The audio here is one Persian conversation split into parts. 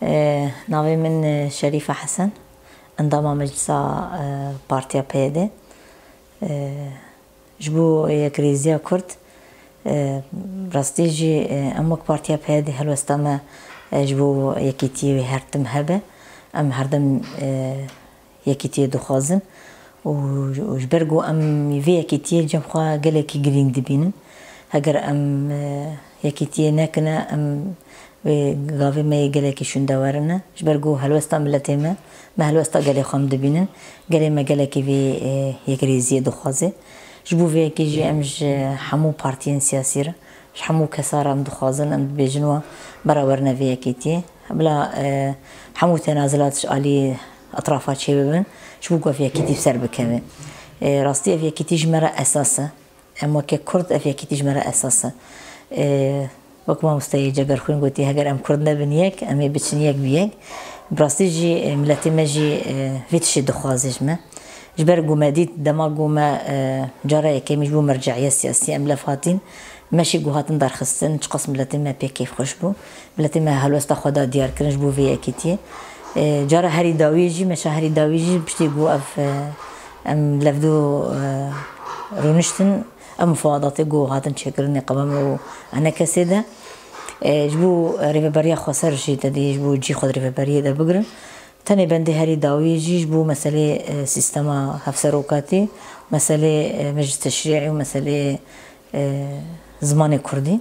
ناوی من شریف حسن انضم مجلس بارتیا پیده جبو یک ریزیا کرد راستی جی امک بارتیا پیده هلوستما جبو یکیتی هرتم هبه ام هردم یکیتی دخوازن و جبرگو ام یوی یکیتی جم خواه گلکی گرینگ دبینن اگر ام یکیتی نکنه ام گاوی می گلکی شندوارنه جبرگو هلوستا ملتی ما هلوستا گلی خام دبینن گلی ما گلکی وی یک ریزی دخوازه جبو وی یکی جی امج حمو پارتین سیاسی را حمو کسار ام دخوازن ام بیجنوا براورنا وی یکیتی بلا حمو تنازلاتش علی اطرافات شی ببن جبو گو وی یکیتی بسر بکمه راستی وی یکیتی جمره اساسه اما که کرد وی یکیتی جمره اساسه وقتی مستعد جگر خون گویی اگر ام کرد نبین یک امی بچین یک بیگ براستی جی ملتی مجی ویتش دخوازش ما جبر گومدید دما گوما جاره که میجبو مرجعیه سیاسی ام لفاتین ماشي جوهاتن درخستن قسم ملتی ما پیکیف خوش بو ملتی ما هلوستا خدا دیار کرنش بو وی اکیتی جاره هری داویجی مشه هری داویجی بشتی جو اف ام لفدو رونشتن ام مفاوضات جو هاتن شكرني قبام انا كسيده جبو ريفبريا خسر جي تدي جبو جي خد ريفبريا ده بقرن تاني بندي هري داوي جي جبو مسألة سيستما هفسروكاتي مسألة مجلس تشريعي ومسألة زمان كردي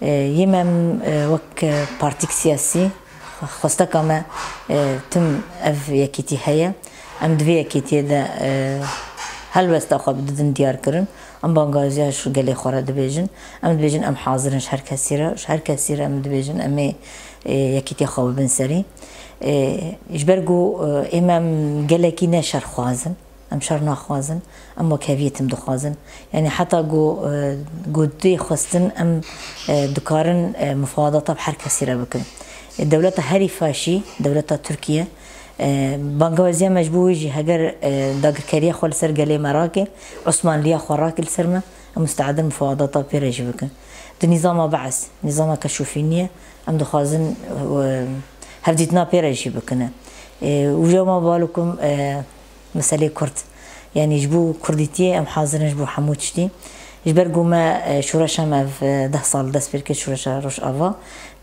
يمم وك بارتيك سياسي خاصة كما تم اف يكيتي هيا ام دوي يكيتي ده هل بس تاخذ بدن ديار كرن ام بانغازيا شو قال لي خورا دبيجن ام دبيجن ام حاضرن شهر كثيره ام دبيجن ام يكيتي خو بن سري اجبرجو امام قال لك نشر خوازن ام شرنا خوازن ام وكافيتم دخوازن يعني حتى جو دي خستن ام دكارن مفاوضات بحر كثيره بكم الدولة هري فاشي دولة تركيا بانگوازی مجبوری جی هگر داغرکاری خال سر گلی مراکه عثمانلیه خوراک السرمه مستعد مفاوضات پیرجی بکن نظام بعث نظام کشوفینیه ام دخوازن هفدیتنا پیرجی بکنه وجا ما بالكم مسألة كرد يعني جبو كرديتي ام حاضرين جبو حموتشتي جبرجو ما شورش هم في 10 سال دست بركت شورش روش آوا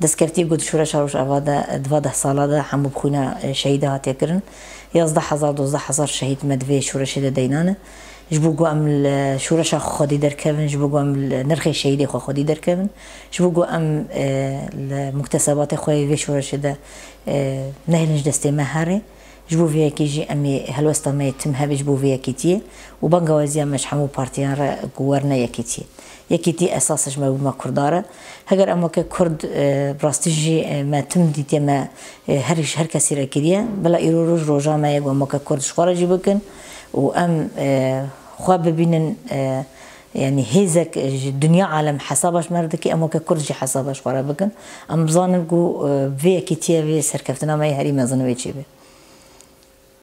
دست كرتي قد شورش روش آوا ده 12 سال ده حمو بخونا شهيده هات يكرن 11,000 12,000 شهيد مدفي شورش ده دينانه جبو ام شورش خودي در كفن جبو ام نرخ شهيد خودي در كفن جبو ام المكتسبات خوي في شورش ده نهلنج دستي مهاري جبو فيها كيجي امي هلوستا ما يتم هبج جبو فيها كيتي وبنغوازيا مش حمو بارتيان را قورنا يكيتي يكيتي اساسش ما كرداره هجر اما كرد براستيجي ما تم ديتي ما هر كسيره كديه بلا يروج روجا ما يغو ما كرد شخوره جيبكن وام خو ببينن يعني هيزك الدنيا عالم حسابش مردكي اما كرد جي حسابش خورا بكن ام بزانن جو في كيتي في سركفتنا ما هري ما زنوي تشيبه